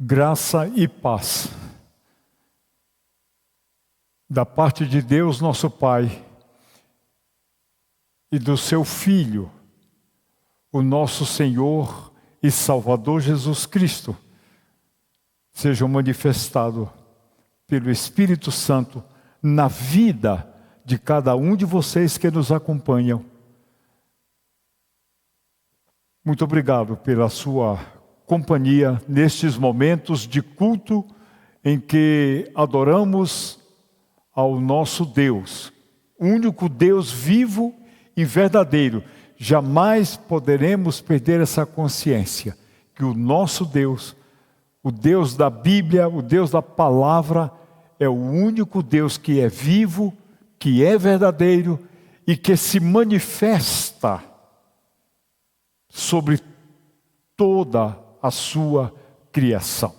Graça e paz da parte de Deus, nosso Pai, e do seu Filho, o nosso Senhor e Salvador Jesus Cristo, sejam manifestados pelo Espírito Santo na vida de cada um de vocês que nos acompanham. Muito obrigado pela sua companhia nestes momentos de culto em que adoramos ao nosso Deus, único Deus vivo e verdadeiro. Jamais poderemos perder essa consciência que o nosso Deus, o Deus da Bíblia, o Deus da palavra, é o único Deus que é vivo, que é verdadeiro e que se manifesta sobre toda a sua criação.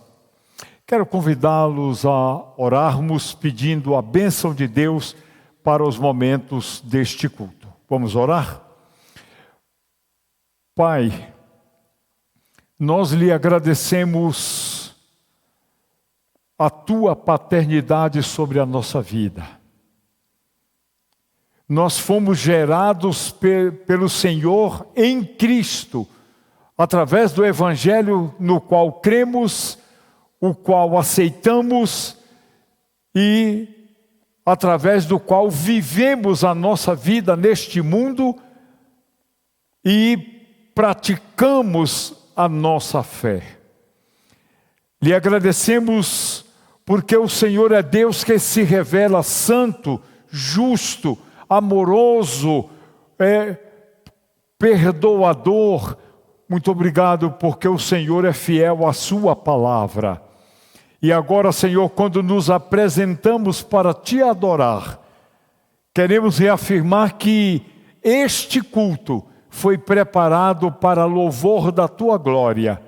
Quero convidá-los a orarmos pedindo a bênção de Deus para os momentos deste culto. Vamos orar? Pai, nós lhe agradecemos a tua paternidade sobre a nossa vida. Nós fomos gerados pelo Senhor em Cristo, através do Evangelho no qual cremos, o qual aceitamos e através do qual vivemos a nossa vida neste mundo e praticamos a nossa fé. Lhe agradecemos porque o Senhor é Deus que se revela santo, justo, amoroso, perdoador. Muito obrigado porque o Senhor é fiel à sua palavra. E agora, Senhor, quando nos apresentamos para te adorar, queremos reafirmar que este culto foi preparado para louvor da tua glória,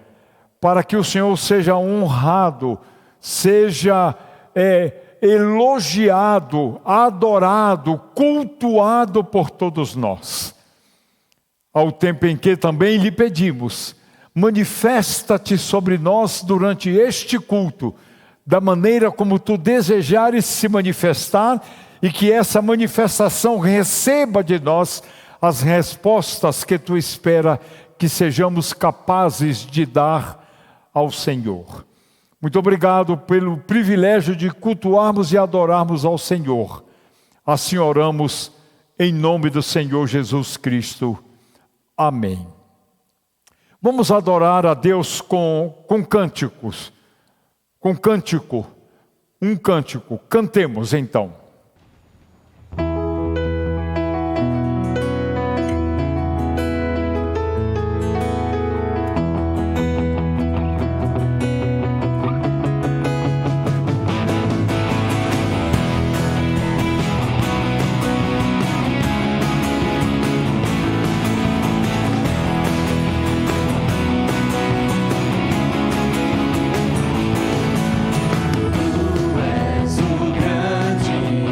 para que o Senhor seja honrado, seja elogiado, adorado, cultuado por todos nós. Ao tempo em que também lhe pedimos, manifesta-te sobre nós durante este culto, da maneira como tu desejares se manifestar, e que essa manifestação receba de nós as respostas que tu espera que sejamos capazes de dar ao Senhor. Muito obrigado pelo privilégio de cultuarmos e adorarmos ao Senhor. Assim oramos em nome do Senhor Jesus Cristo. Amém. Vamos adorar a Deus com cânticos. Com cântico. Um cântico. Cantemos então. Tu és o grande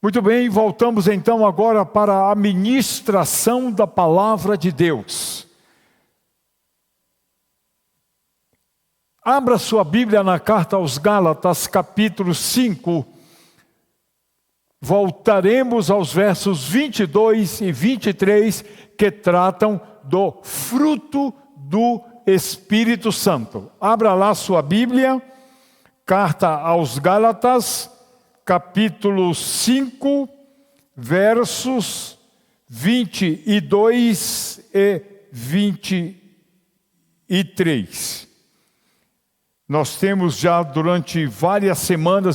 Muito bem, voltamos então agora para a ministração da palavra de Deus. Abra sua Bíblia na carta aos Gálatas, capítulo 5. Voltaremos aos versos 22 e 23, que tratam do fruto do Espírito Santo. Abra lá sua Bíblia, carta aos Gálatas, capítulo 5, versos 22 e 23. Nós temos já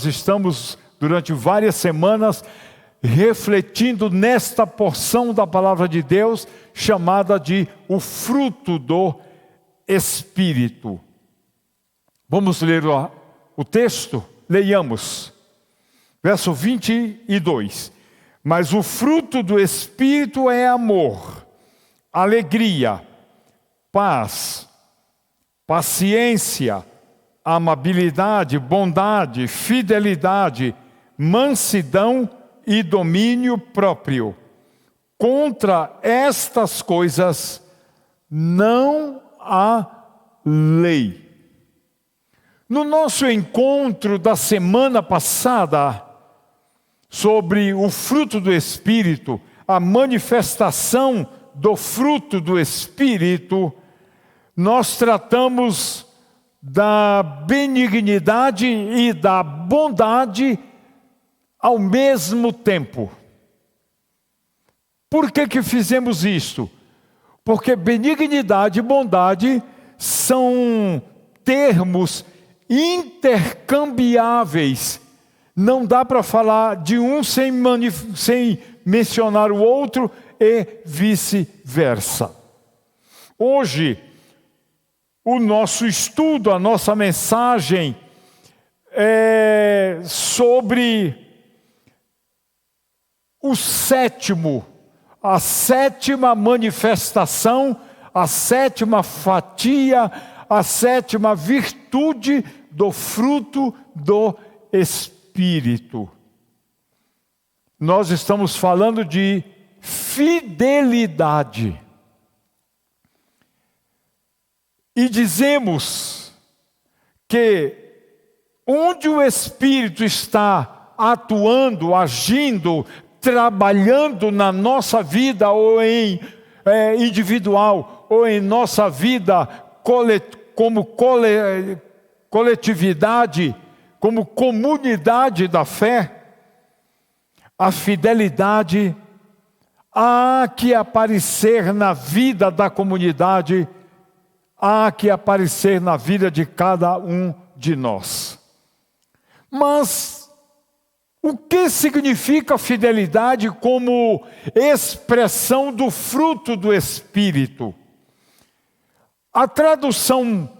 estamos durante várias semanas refletindo nesta porção da palavra de Deus, chamada de o fruto do Espírito. Vamos ler o texto? Leiamos. Verso 22. Mas o fruto do Espírito é amor, alegria, paz, paciência, amabilidade, bondade, fidelidade, mansidão e domínio próprio. Contra estas coisas não há lei. No nosso encontro da semana passada, sobre o fruto do Espírito, a manifestação do fruto do Espírito, nós tratamos da benignidade e da bondade ao mesmo tempo. Por que fizemos isto? Porque benignidade e bondade são termos intercambiáveis. Não dá para falar de um sem mencionar o outro e vice-versa. Hoje, o nosso estudo, a nossa mensagem é sobre a sétima manifestação, a sétima fatia, a sétima virtude do fruto do Espírito. Nós estamos falando de fidelidade. E dizemos que onde o Espírito está atuando, agindo, trabalhando na nossa vida, ou em individual, ou em nossa vida como coletividade, como comunidade da fé, a fidelidade há que aparecer na vida da comunidade, há que aparecer na vida de cada um de nós. Mas o que significa fidelidade como expressão do fruto do Espírito? A tradução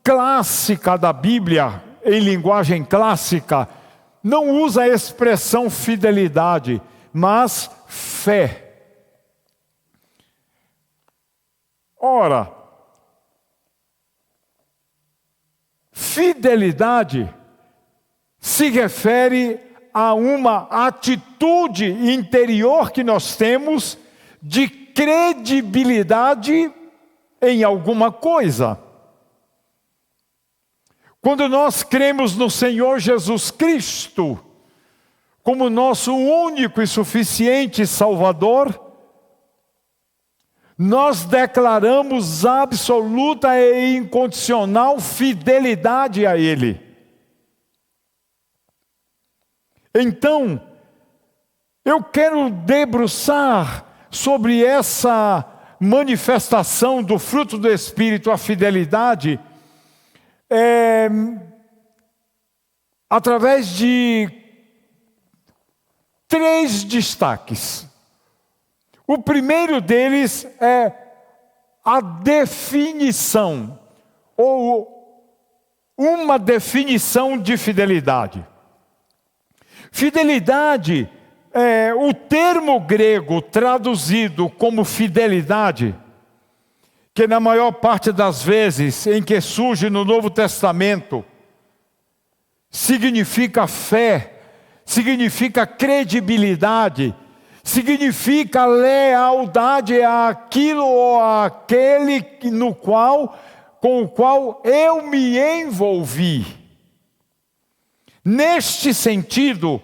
clássica da Bíblia, em linguagem clássica, não usa a expressão fidelidade, mas fé. Ora, fidelidade se refere a uma atitude interior que nós temos de credibilidade em alguma coisa. Quando nós cremos no Senhor Jesus Cristo como nosso único e suficiente Salvador, nós declaramos absoluta e incondicional fidelidade a Ele. Então, eu quero debruçar sobre essa manifestação do fruto do Espírito, a fidelidade, através de 3 destaques. O primeiro deles é a definição, ou uma definição de fidelidade. Fidelidade, o termo grego traduzido como fidelidade, que na maior parte das vezes em que surge no Novo Testamento, significa fé, significa credibilidade, significa lealdade àquilo ou àquele com o qual eu me envolvi. Neste sentido,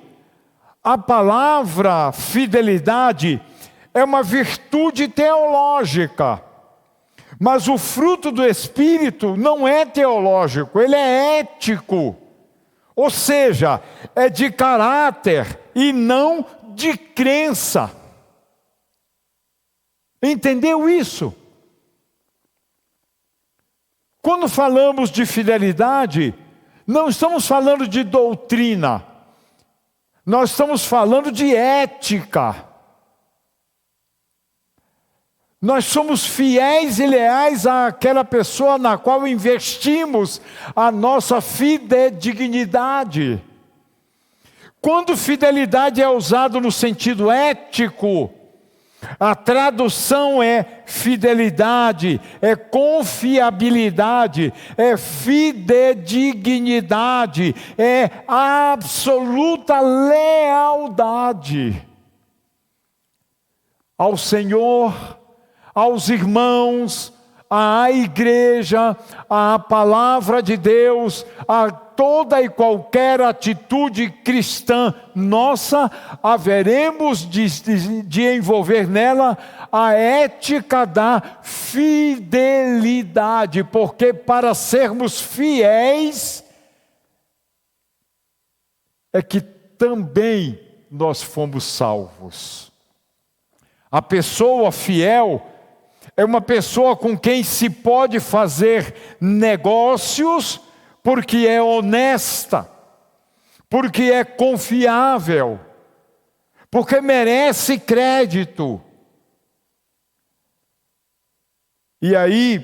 a palavra fidelidade é uma virtude teológica, mas o fruto do Espírito não é teológico, ele é ético. Ou seja, é de caráter e não de crença. Entendeu isso? Quando falamos de fidelidade, não estamos falando de doutrina, nós estamos falando de ética. Nós somos fiéis e leais àquela pessoa na qual investimos a nossa fidedignidade. Quando fidelidade é usado no sentido ético, a tradução é fidelidade, é confiabilidade, é fidedignidade, é absoluta lealdade ao Senhor, aos irmãos, à igreja, à palavra de Deus, a toda e qualquer atitude cristã nossa, haveremos de envolver nela a ética da fidelidade, porque para sermos fiéis é que também nós fomos salvos. A pessoa fiel é uma pessoa com quem se pode fazer negócios, porque é honesta, porque é confiável, porque merece crédito. E aí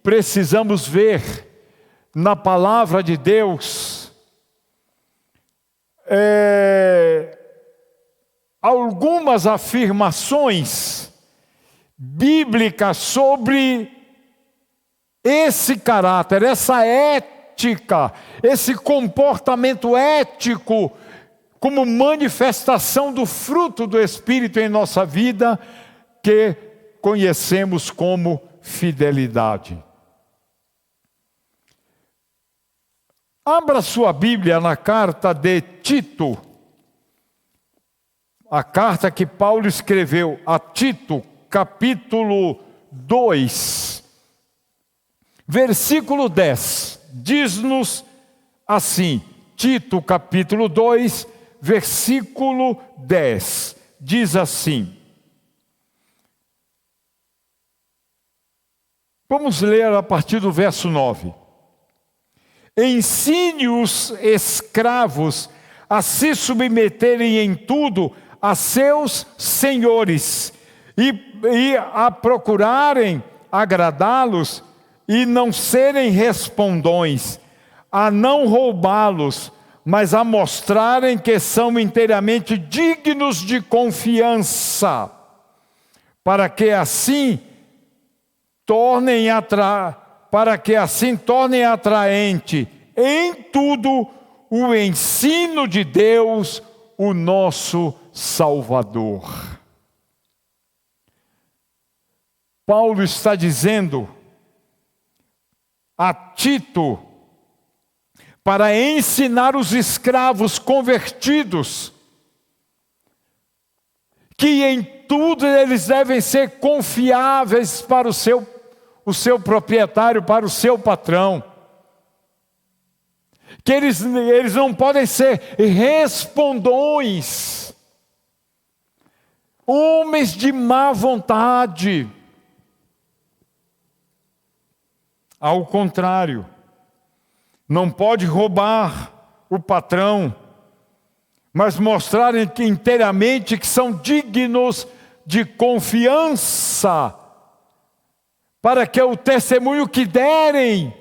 precisamos ver na palavra de Deus algumas afirmações bíblicas sobre esse caráter, essa ética, esse comportamento ético, como manifestação do fruto do Espírito em nossa vida, que conhecemos como fidelidade. Abra sua Bíblia na carta de Tito, a carta que Paulo escreveu a Tito, capítulo 2, versículo 10, diz-nos assim, Tito capítulo 2, versículo 10, diz assim, vamos ler a partir do verso 9. Ensine os escravos a se submeterem em tudo a seus senhores, e a procurarem agradá-los e não serem respondões, a não roubá-los, mas a mostrarem que são inteiramente dignos de confiança, para que assim tornem atraente em tudo o ensino de Deus, o nosso Salvador. Paulo está dizendo a Tito para ensinar os escravos convertidos que em tudo eles devem ser confiáveis para o seu proprietário, para o seu patrão. Que eles não podem ser respondões, homens de má vontade. Ao contrário, não pode roubar o patrão, mas mostrarem inteiramente que são dignos de confiança, para que o testemunho que derem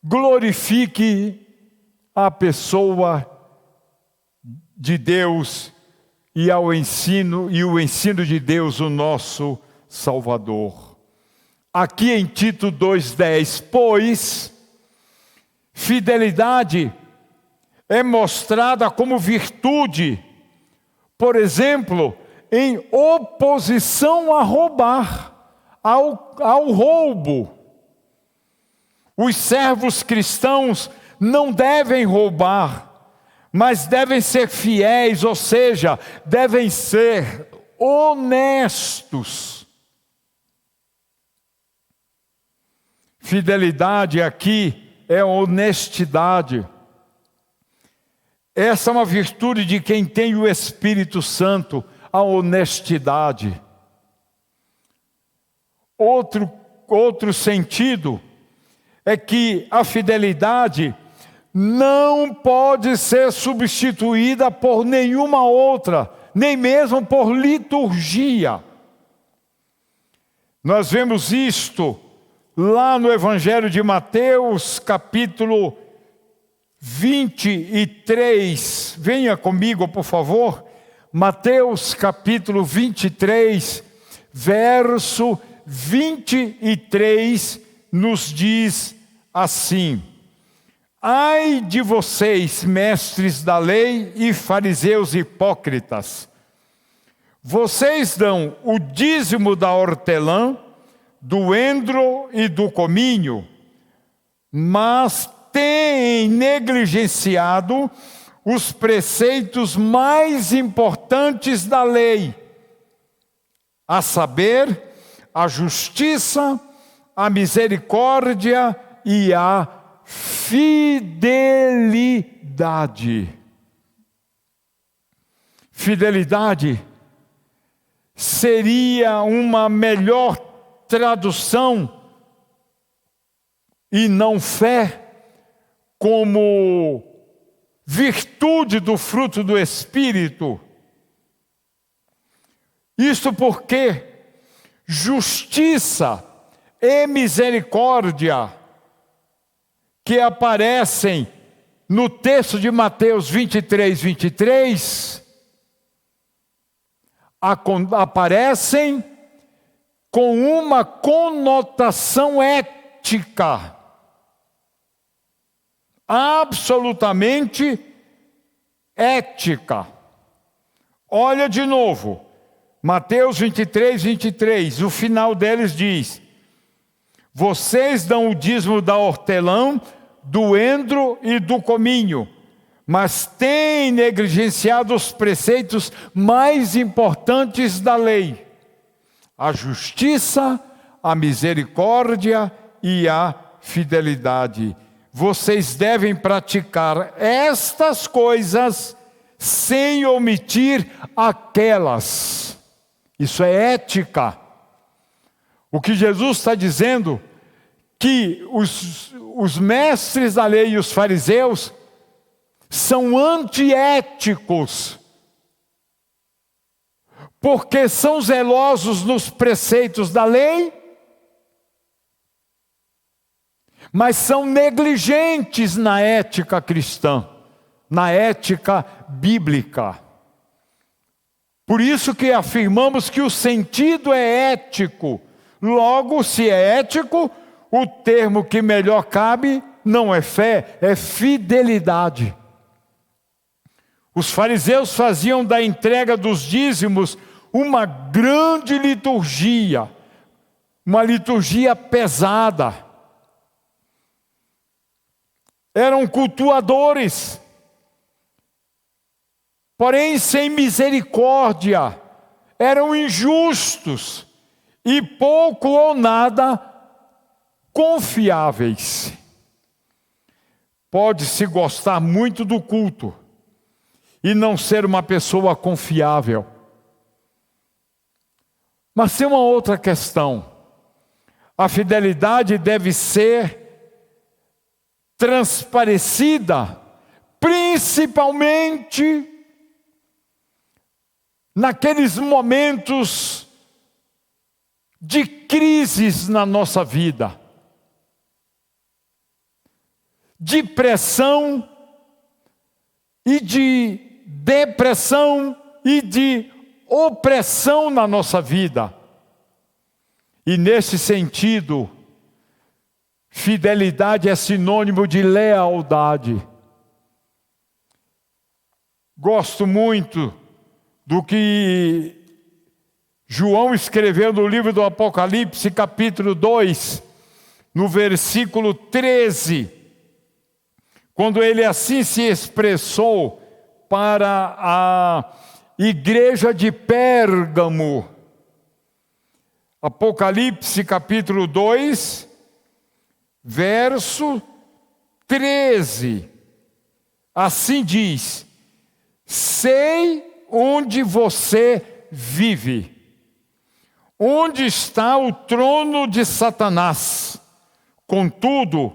glorifique a pessoa de Deus e o ensino de Deus, o nosso Salvador. Aqui em Tito 2,10, pois fidelidade é mostrada como virtude, por exemplo, em oposição a roubar, ao roubo. Os servos cristãos não devem roubar, mas devem ser fiéis, ou seja, devem ser honestos. Fidelidade aqui é honestidade. Essa é uma virtude de quem tem o Espírito Santo, a honestidade. Outro sentido é que a fidelidade não pode ser substituída por nenhuma outra, nem mesmo por liturgia. Nós vemos isto lá no Evangelho de Mateus, capítulo 23. Venha comigo, por favor. Mateus, capítulo 23, verso 23, nos diz assim: Ai de vocês, mestres da lei e fariseus hipócritas! Vocês dão o dízimo da hortelã, do endro e do cominho, mas têm negligenciado os preceitos mais importantes da lei, a saber, a justiça, a misericórdia e a fidelidade. Fidelidade seria uma melhor tradução, e não fé, como virtude do fruto do Espírito. Isto porque justiça e misericórdia, que aparecem no texto de Mateus 23, aparecem com uma conotação ética, absolutamente ética. Olha de novo, Mateus 23, o final deles diz: vocês dão o dízimo da hortelã, do endro e do cominho, mas têm negligenciado os preceitos mais importantes da lei: a justiça, a misericórdia e a fidelidade. Vocês devem praticar estas coisas sem omitir aquelas. Isso é ética. O que Jesus está dizendo, que os mestres da lei e os fariseus são antiéticos, porque são zelosos nos preceitos da lei, mas são negligentes na ética cristã, na ética bíblica. Por isso que afirmamos que o sentido é ético. Logo, se é ético, o termo que melhor cabe não é fé, é fidelidade. Os fariseus faziam da entrega dos dízimos uma grande liturgia, uma liturgia pesada. Eram cultuadores, porém sem misericórdia, eram injustos e pouco ou nada confiáveis. Pode-se gostar muito do culto e não ser uma pessoa confiável. Mas tem uma outra questão. A fidelidade deve ser transparecida, principalmente naqueles momentos de crises na nossa vida, de pressão e de depressão e de opressão na nossa vida. E nesse sentido, fidelidade é sinônimo de lealdade. Gosto muito do que João escreveu no livro do Apocalipse, capítulo 2, no versículo 13, quando ele assim se expressou para a igreja de Pérgamo. Apocalipse capítulo 2, verso 13. Assim diz: sei onde você vive, onde está o trono de Satanás. Contudo,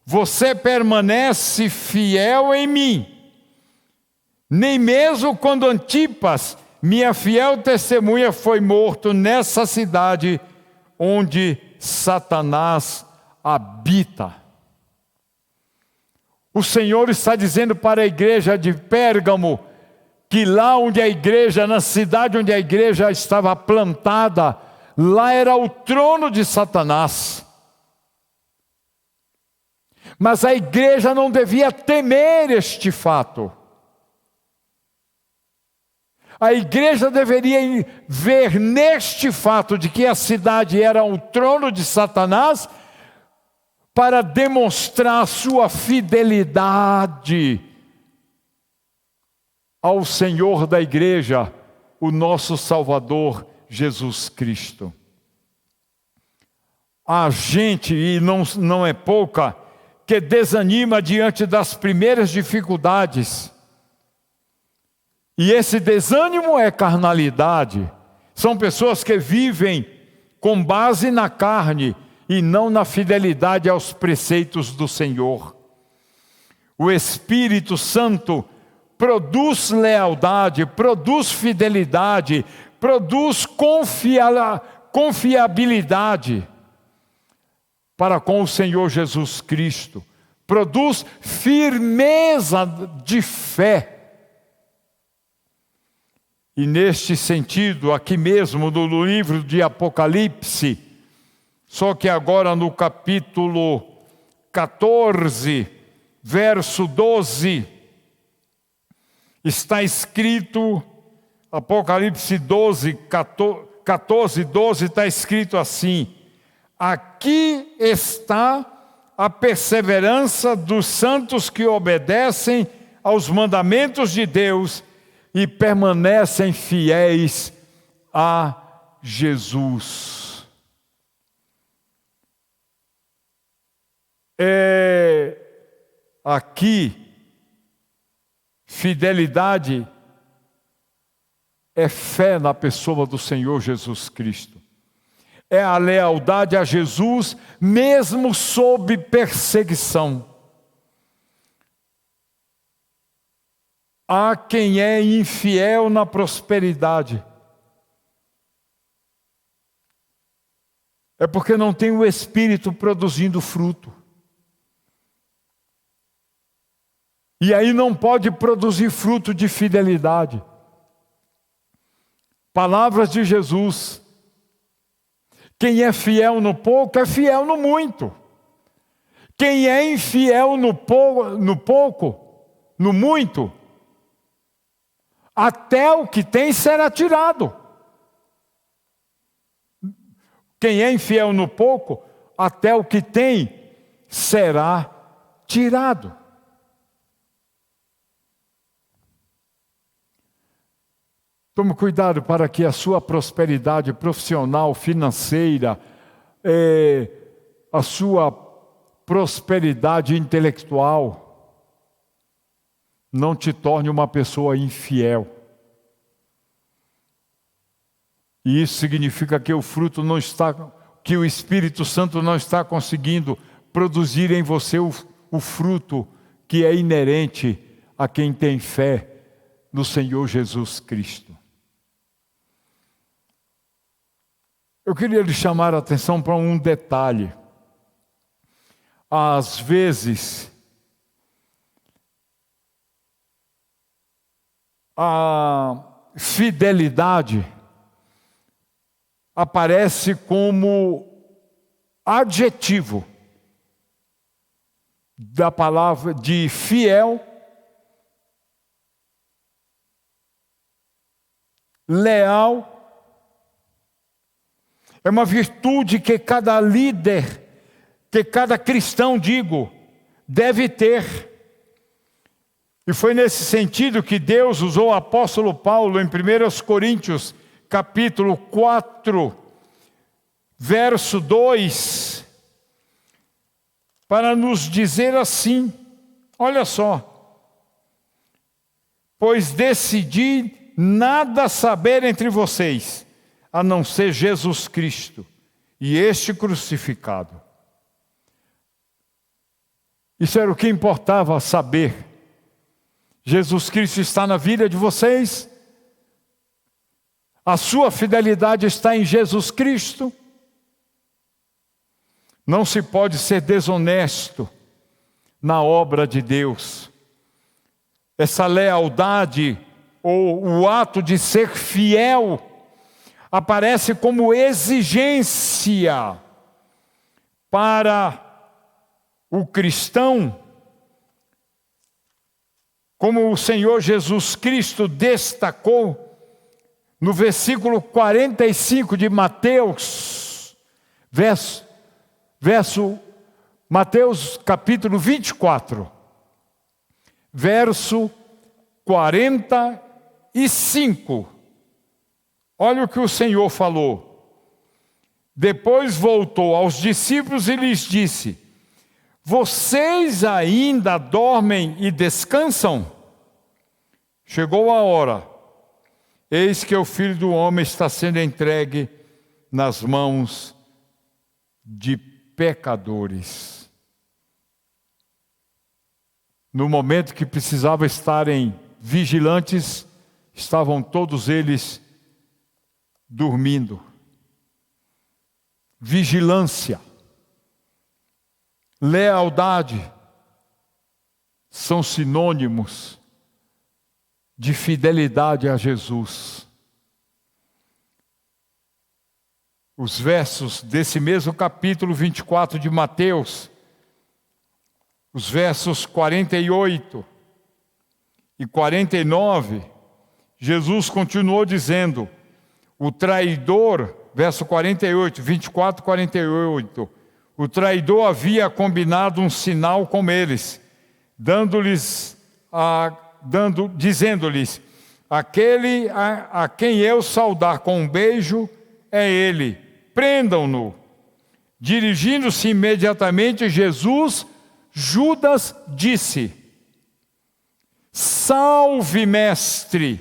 você permanece fiel em mim. Nem mesmo quando Antipas, minha fiel testemunha, foi morto nessa cidade onde Satanás habita. O Senhor está dizendo para a igreja de Pérgamo que lá onde a igreja, na cidade onde a igreja estava plantada, lá era o trono de Satanás. Mas a igreja não devia temer este fato. A igreja deveria ver neste fato de que a cidade era o trono de Satanás para demonstrar sua fidelidade ao Senhor da igreja, o nosso Salvador Jesus Cristo. Há gente, e não é pouca, que desanima diante das primeiras dificuldades. E esse desânimo é carnalidade. São pessoas que vivem com base na carne e não na fidelidade aos preceitos do Senhor. O Espírito Santo produz lealdade, produz fidelidade, produz confiabilidade para com o Senhor Jesus Cristo. Produz firmeza de fé. E neste sentido, aqui mesmo no livro de Apocalipse, só que agora no capítulo 14, verso 12, está escrito, Apocalipse 14, 12, está escrito assim: aqui está a perseverança dos santos que obedecem aos mandamentos de Deus e permanecem fiéis a Jesus. Aqui, fidelidade é fé na pessoa do Senhor Jesus Cristo. É a lealdade a Jesus, mesmo sob perseguição. Há quem é infiel na prosperidade. É porque não tem o Espírito produzindo fruto. E aí não pode produzir fruto de fidelidade. Palavras de Jesus: quem é fiel no pouco, é fiel no muito. Quem é infiel no pouco, no muito, até o que tem será tirado. Quem é infiel no pouco, até o que tem será tirado. Tome cuidado para que a sua prosperidade profissional, financeira, a sua prosperidade intelectual não te torne uma pessoa infiel. E isso significa que o fruto não está, que o Espírito Santo não está conseguindo produzir em você o fruto que é inerente a quem tem fé no Senhor Jesus Cristo. Eu queria lhe chamar a atenção para um detalhe. Às vezes, a fidelidade aparece como adjetivo da palavra de fiel leal. É uma virtude que cada líder, que cada cristão, deve ter. E foi nesse sentido que Deus usou o apóstolo Paulo em 1 Coríntios, capítulo 4, verso 2, para nos dizer assim, olha só: pois decidi nada saber entre vocês, a não ser Jesus Cristo e este crucificado. Isso era o que importava saber. Jesus Cristo está na vida de vocês? A sua fidelidade está em Jesus Cristo? Não se pode ser desonesto na obra de Deus. Essa lealdade, ou o ato de ser fiel, aparece como exigência para o cristão, como o Senhor Jesus Cristo destacou no versículo 45 de Mateus, Mateus capítulo 24, verso 45. Olha o que o Senhor falou. Depois voltou aos discípulos e lhes disse: vocês ainda dormem e descansam? Chegou a hora, eis que o Filho do Homem está sendo entregue nas mãos de pecadores. No momento que precisavam estarem vigilantes, estavam todos eles dormindo. Vigilância, lealdade são sinônimos de fidelidade a Jesus. Os versos desse mesmo capítulo 24 de Mateus, os versos 48 e 49, Jesus continuou dizendo: o traidor, verso 48, 24, 48, o traidor havia combinado um sinal com eles, dizendo-lhes: aquele a quem eu saudar com um beijo é ele, prendam-no. Dirigindo-se imediatamente Judas disse: salve, mestre,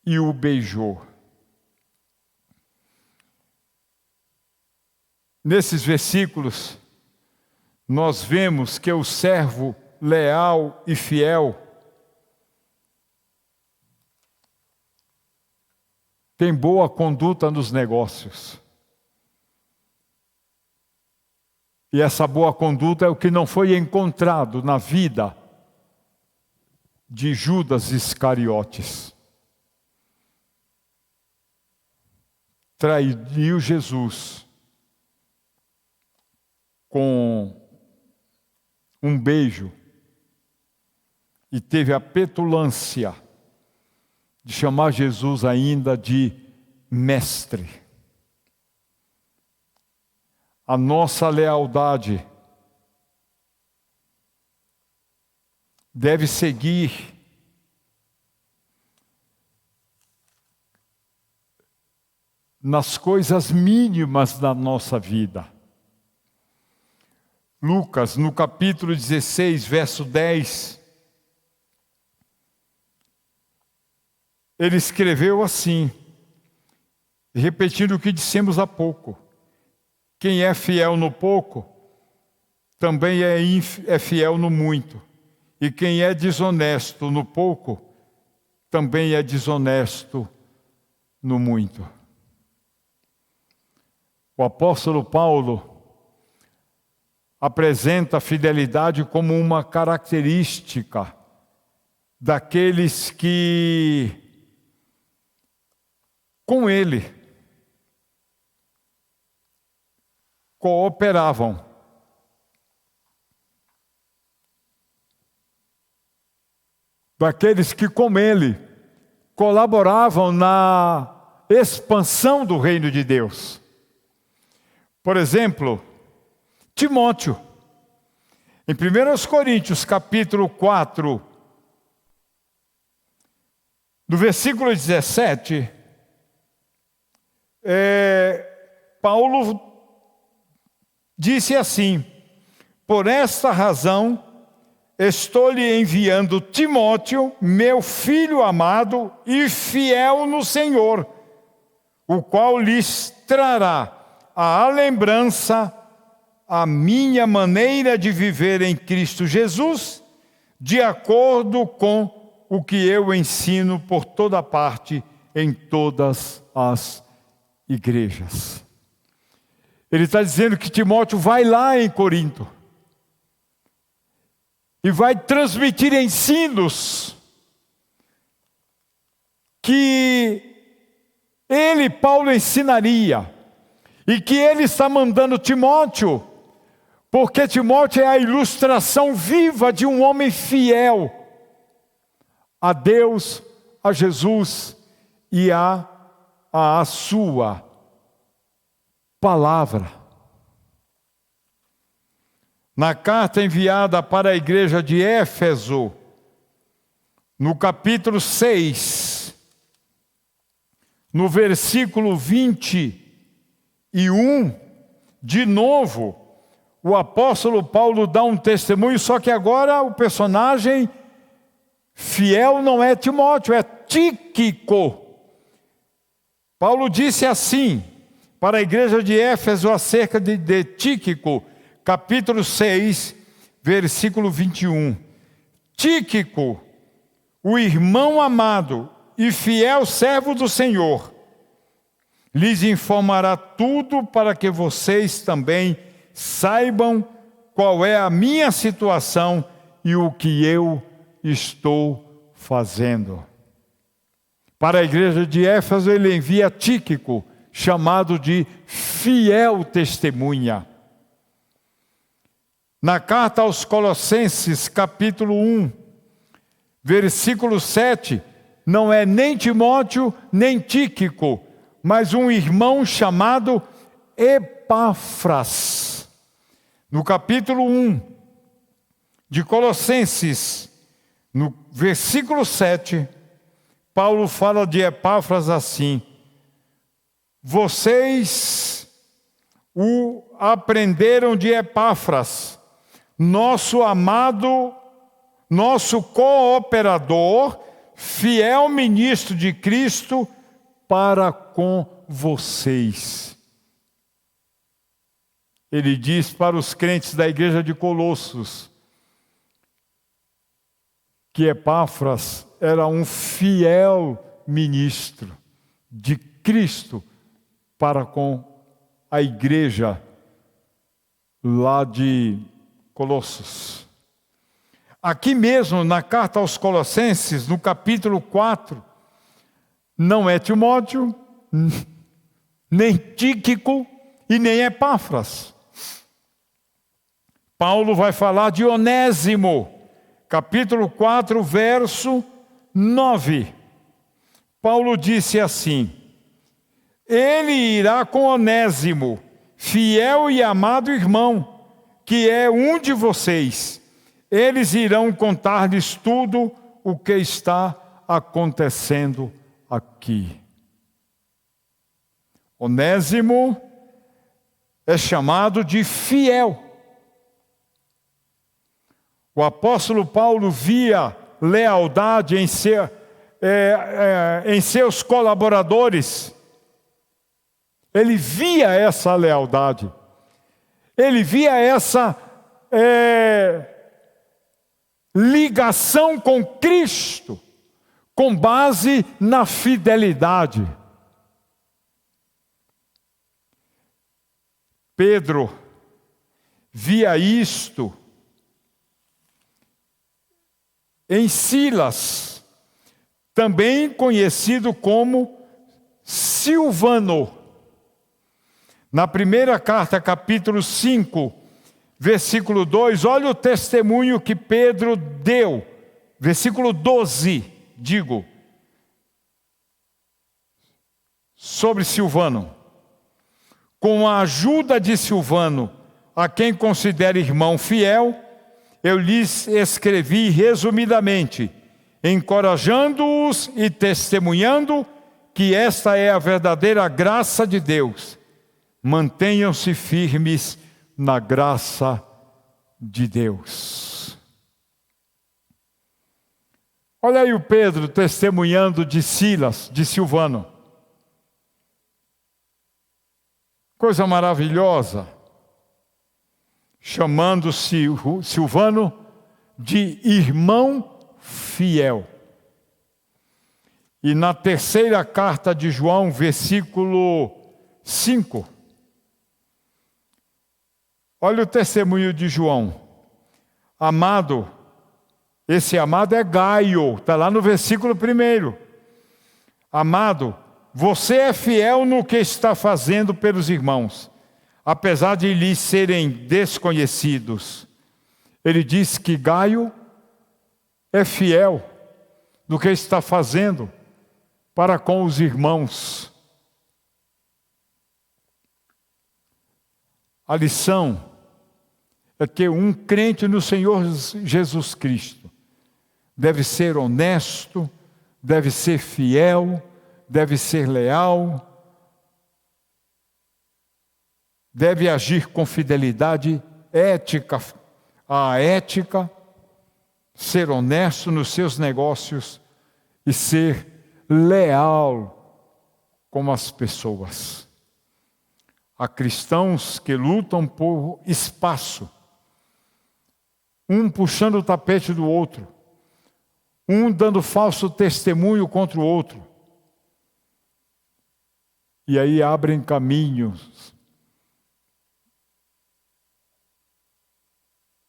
e o beijou. Nesses versículos, nós vemos que o servo leal e fiel tem boa conduta nos negócios. E essa boa conduta é o que não foi encontrado na vida de Judas Iscariotes. Traiu Jesus com um beijo e teve a petulância de chamar Jesus ainda de mestre. A nossa lealdade deve seguir nas coisas mínimas da nossa vida. Lucas, no capítulo 16, verso 10, ele escreveu assim, repetindo o que dissemos há pouco: quem é fiel no pouco, também é fiel no muito. E quem é desonesto no pouco, também é desonesto no muito. O apóstolo Paulo apresenta a fidelidade como uma característica daqueles que, com ele, cooperavam. Daqueles que com ele colaboravam na expansão do reino de Deus. Por exemplo, Timóteo. Em 1 Coríntios, capítulo 4, no versículo 17, Paulo disse assim: por esta razão, estou-lhe enviando Timóteo, meu filho amado e fiel no Senhor, o qual lhes trará à lembrança a minha maneira de viver em Cristo Jesus, de acordo com o que eu ensino por toda parte, em todas as igrejas. Ele está dizendo que Timóteo vai lá em Corinto e vai transmitir ensinos que ele, Paulo, ensinaria, e que ele está mandando Timóteo, porque Timóteo é a ilustração viva de um homem fiel a Deus, a Jesus e a sua palavra. Na carta enviada para a igreja de Éfeso, no capítulo 6, no versículo 21, de novo, o apóstolo Paulo dá um testemunho, só que agora o personagem fiel não é Timóteo, é Tíquico. Paulo disse assim para a igreja de Éfeso acerca de Tíquico, capítulo 6, versículo 21. Tíquico, o irmão amado e fiel servo do Senhor, lhes informará tudo para que vocês também saibam qual é a minha situação e o que eu estou fazendo. Para a igreja de Éfeso, ele envia Tíquico, chamado de fiel testemunha. Na carta aos Colossenses, capítulo 1, versículo 7, não é nem Timóteo, nem Tíquico, mas um irmão chamado Epáfras. No capítulo 1 de Colossenses, no versículo 7, Paulo fala de Epáfras assim: vocês o aprenderam de Epáfras, nosso amado, nosso cooperador, fiel ministro de Cristo para com vocês. Ele diz para os crentes da igreja de Colossos que Epáfras era um fiel ministro de Cristo para com a igreja lá de Colossos. Aqui mesmo, na carta aos Colossenses, no capítulo 4, não é Timóteo, nem Tíquico e nem Epáfras. Paulo vai falar de Onésimo, capítulo 4, verso 9. Paulo disse assim: ele irá com Onésimo, fiel e amado irmão, que é um de vocês. Eles irão contar-lhes tudo o que está acontecendo aqui. Onésimo é chamado de fiel. O apóstolo Paulo via lealdade em seus colaboradores. Ele via essa lealdade. Ele via essa ligação com Cristo, com base na fidelidade. Pedro via isto em Silas, também conhecido como Silvano. Na primeira carta, capítulo 5, versículo 2, olha o testemunho que Pedro deu. Versículo 12, digo. sobre Silvano. Com a ajuda de Silvano, a quem considero irmão fiel, eu lhes escrevi resumidamente, encorajando-os e testemunhando que esta é a verdadeira graça de Deus. Mantenham-se firmes na graça de Deus. Olha aí o Pedro testemunhando de Silas, de Silvano. Coisa maravilhosa. Chamando-se Silvano de irmão fiel. E na terceira carta de João, versículo 5. Olha o testemunho de João. Amado, esse amado é Gaio, está lá no versículo 1. Amado, você é fiel no que está fazendo pelos irmãos, apesar de lhes serem desconhecidos. Ele diz que Gaio é fiel no que está fazendo para com os irmãos. A lição é que um crente no Senhor Jesus Cristo deve ser honesto, deve ser fiel, deve ser leal, deve agir com fidelidade ética, ser honesto nos seus negócios e ser leal com as pessoas. Há cristãos que lutam por espaço, um puxando o tapete do outro, um dando falso testemunho contra o outro. E aí abrem caminhos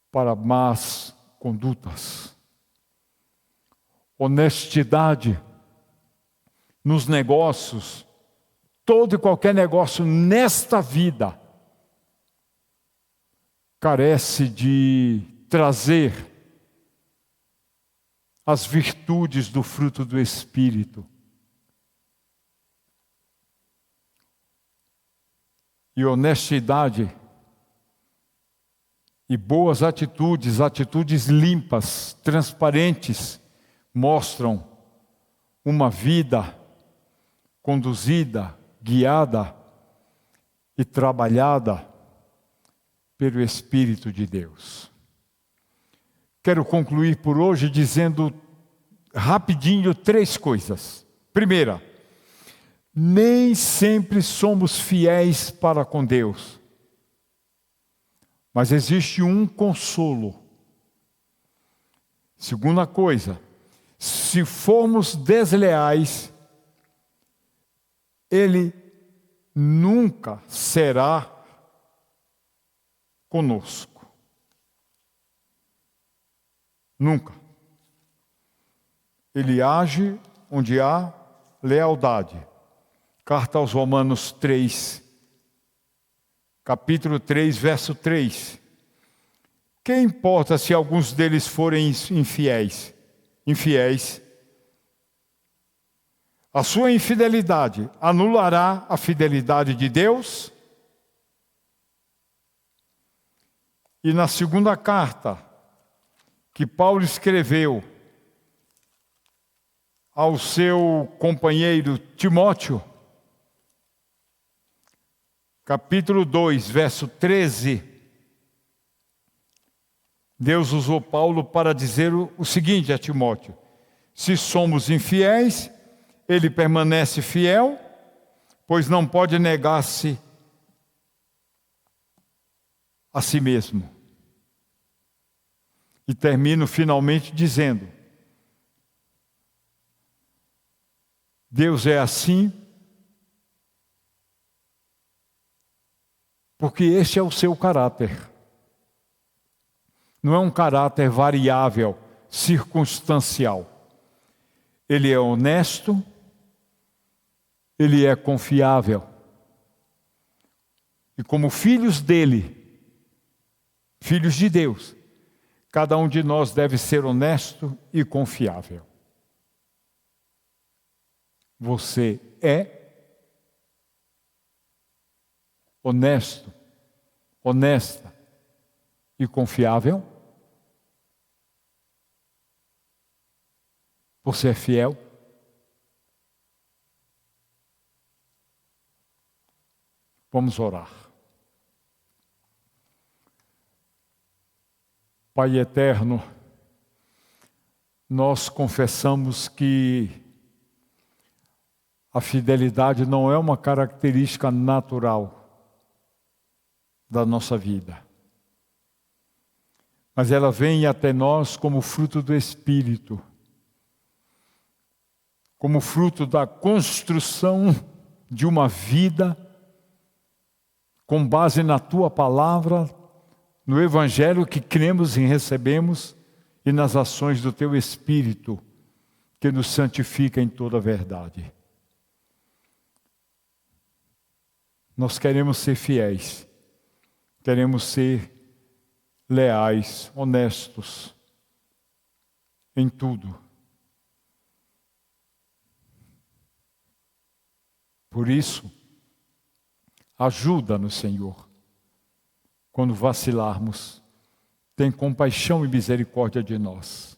para más condutas. Honestidade nos negócios, todo e qualquer negócio nesta vida carece de trazer as virtudes do fruto do Espírito. E honestidade e boas atitudes, atitudes limpas, transparentes, mostram uma vida conduzida, guiada e trabalhada pelo Espírito de Deus. Quero concluir por hoje dizendo rapidinho 3 coisas. Primeira, nem sempre somos fiéis para com Deus. Mas existe um consolo. Segunda coisa, se formos desleais, Ele nunca será conosco. Nunca. Ele age onde há lealdade. Carta aos Romanos 3, capítulo 3, verso 3. Que importa se alguns deles forem infiéis? A sua infidelidade anulará a fidelidade de Deus? E na segunda carta que Paulo escreveu ao seu companheiro Timóteo, capítulo 2, verso 13, Deus usou Paulo para dizer o seguinte a Timóteo: se somos infiéis, ele permanece fiel, pois não pode negar-se a si mesmo. E termino finalmente dizendo: Deus é assim, porque este é o seu caráter. Não é um caráter variável, circunstancial. Ele é honesto, ele é confiável. E como filhos dele, filhos de Deus, cada um de nós deve ser honesto e confiável. Você é honesto, honesta e confiável? Você é fiel? Vamos orar. Pai eterno, nós confessamos que a fidelidade não é uma característica natural da nossa vida, mas ela vem até nós como fruto do Espírito, como fruto da construção de uma vida com base na Tua Palavra, no Evangelho que cremos e recebemos e nas ações do Teu Espírito, que nos santifica em toda a verdade. Nós queremos ser fiéis, queremos ser leais, honestos em tudo. Por isso, ajuda-nos, Senhor, quando vacilarmos, tem compaixão e misericórdia de nós.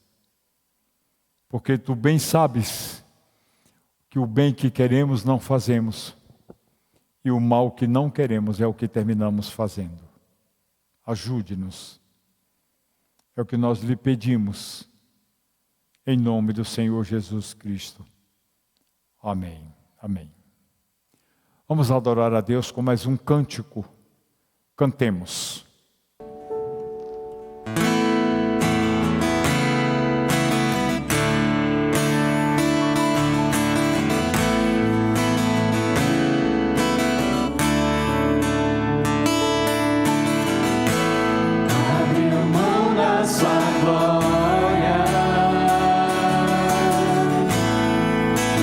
Porque Tu bem sabes que o bem que queremos não fazemos, e o mal que não queremos é o que terminamos fazendo. Ajude-nos. É o que nós lhe pedimos, em nome do Senhor Jesus Cristo. Amém. Amém. Vamos adorar a Deus com mais um cântico. Cantemos.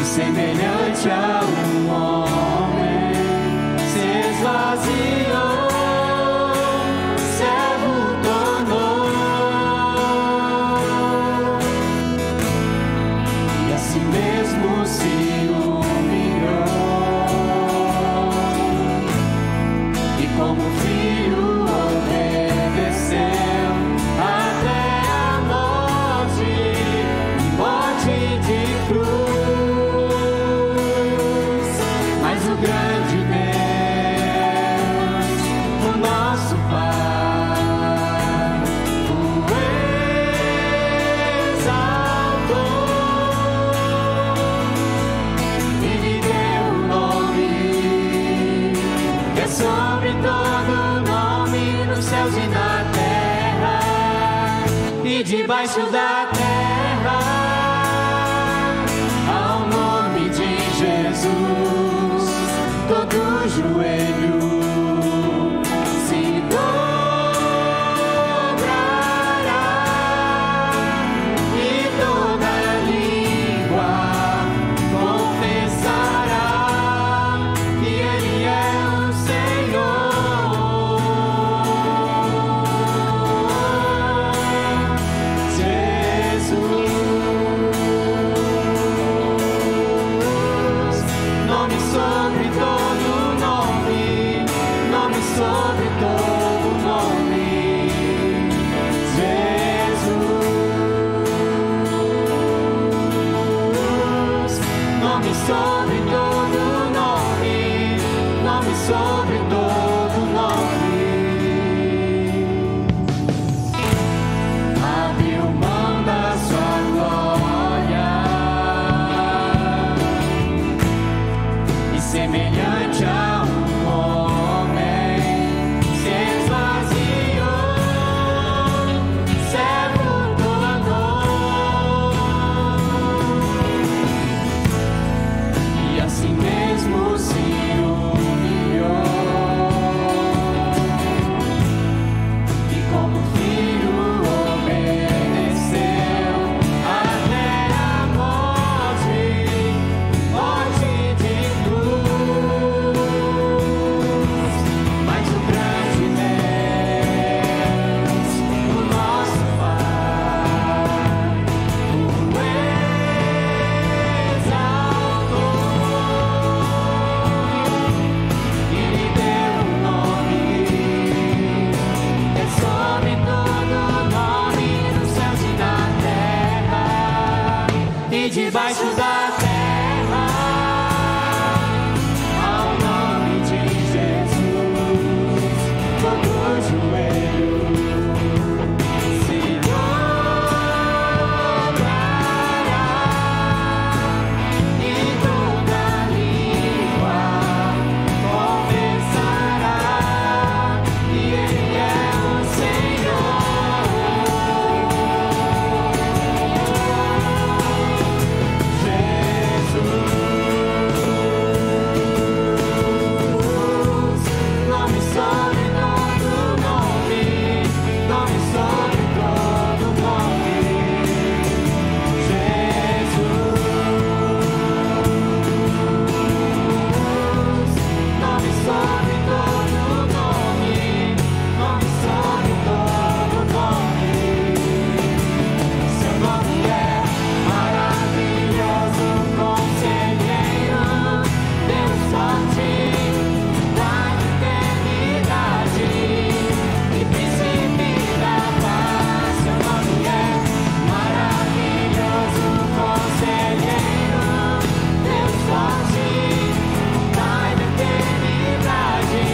Semelhante a um homem, se esvaziou, servo tornou, e a si mesmo se humilhou, e como filho obedeceu até a morte, e morte de cruz. Sobre todo nome nos céus e na terra, e debaixo da terra, ao nome de Jesus, todo joelho se dobrará, e toda língua confessará que Ele é o Senhor. e debaixo da terra, ao nome de Jesus, todo joelho se dobrará e toda língua confessará que Ele é o Senhor. Nome sobre todo nome, nome sobre todo nome. Jesus, nome sobre todo nome, nome sobre todo nome. Seu nome é maravilhoso, conselheiro, Deus forte, Pai de eternidade e príncipe da paz. Seu nome é maravilhoso, conselheiro, Deus forte, Pai de eternidade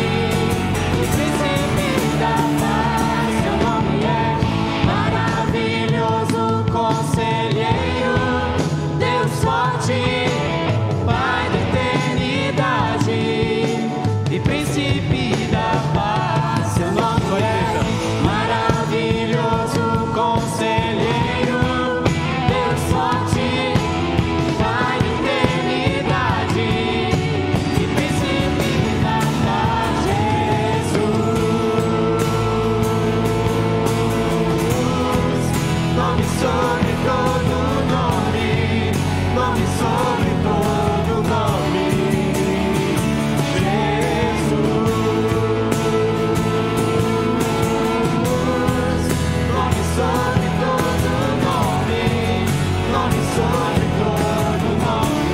e príncipe da paz. Seu nome é maravilhoso, conselheiro, Deus forte, Pai da eternidade e príncipe da paz. Seu nome é maravilhoso, conselheiro, Deus forte, Pai da eternidade e príncipe da paz. Jesus, nome sobre todo nome, nome sobre todo nome. Jesus, nome sobre todo nome, nome sobre todo nome.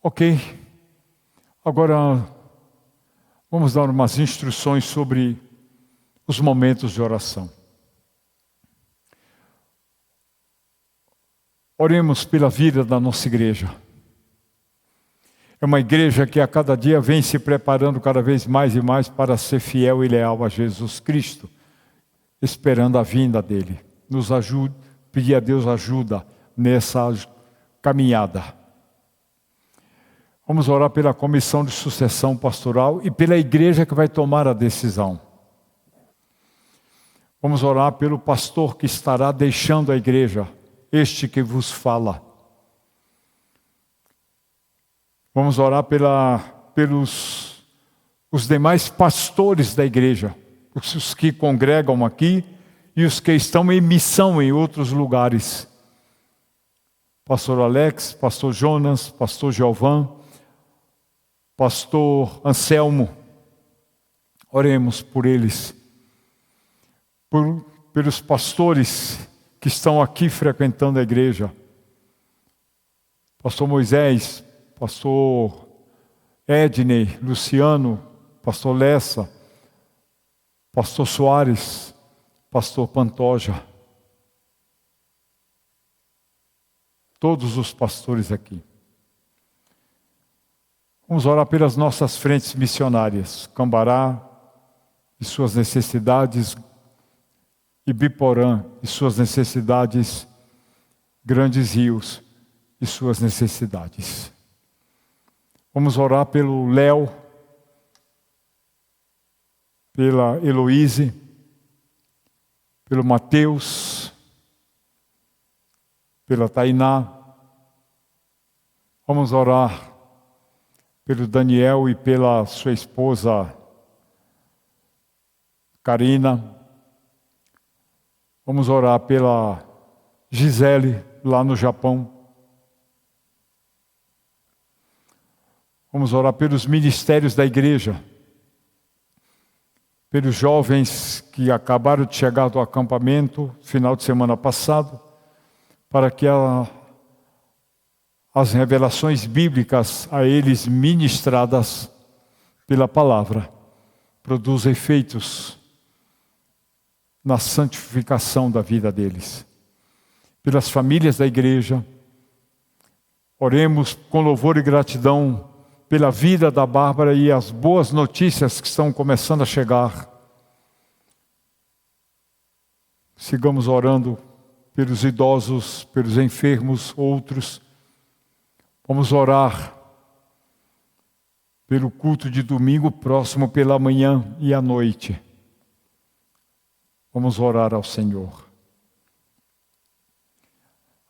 Ok. Agora vamos dar umas instruções sobre os momentos de oração. Oremos pela vida da nossa igreja. É uma igreja que a cada dia vem se preparando cada vez mais e mais para ser fiel e leal a Jesus Cristo, esperando a vinda dele. Nos ajude, pedir a Deus ajuda nessa caminhada. Vamos orar pela comissão de sucessão pastoral e pela igreja que vai tomar a decisão. Vamos orar pelo pastor que estará deixando a igreja, este que vos fala. Vamos orar pelos os demais pastores da igreja, os que congregam aqui e os que estão em missão em outros lugares. Pastor Alex, pastor Jonas, pastor Giovan, pastor Anselmo. Oremos por eles. Pelos pastores que estão aqui frequentando a igreja. Pastor Moisés, pastor Edney, Luciano, pastor Lessa, pastor Soares, pastor Pantoja. Todos os pastores aqui. Vamos orar pelas nossas frentes missionárias. Cambará e suas necessidades, Ibiporã e suas necessidades, Grandes Rios e suas necessidades. Vamos orar pelo Léo, pela Heloíse, pelo Mateus, pela Tainá. Vamos orar pelo Daniel e pela sua esposa Karina. Vamos orar pela Gisele, lá no Japão. Vamos orar pelos ministérios da igreja, pelos jovens que acabaram de chegar do acampamento, final de semana passado, para que as revelações bíblicas a eles ministradas pela palavra produzam efeitos na santificação da vida deles. Pelas famílias da igreja, oremos com louvor e gratidão pela vida da Bárbara e as boas notícias que estão começando a chegar. Sigamos orando pelos idosos, pelos enfermos, outros. Vamos orar pelo culto de domingo próximo, pela manhã e à noite. Vamos orar ao Senhor.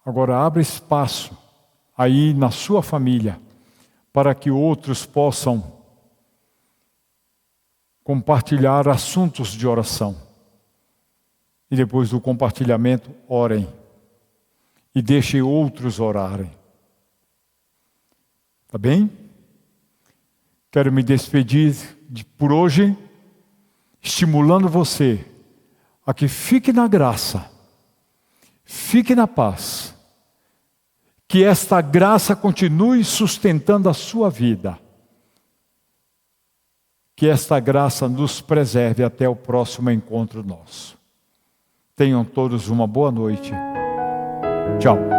Agora abra espaço aí na sua família, para que outros possam compartilhar assuntos de oração. E depois do compartilhamento, orem. E deixem outros orarem. Tá bem? Quero me despedir por hoje, estimulando você a que fique na graça, fique na paz, que esta graça continue sustentando a sua vida, que esta graça nos preserve até o próximo encontro nosso. Tenham todos uma boa noite. Tchau.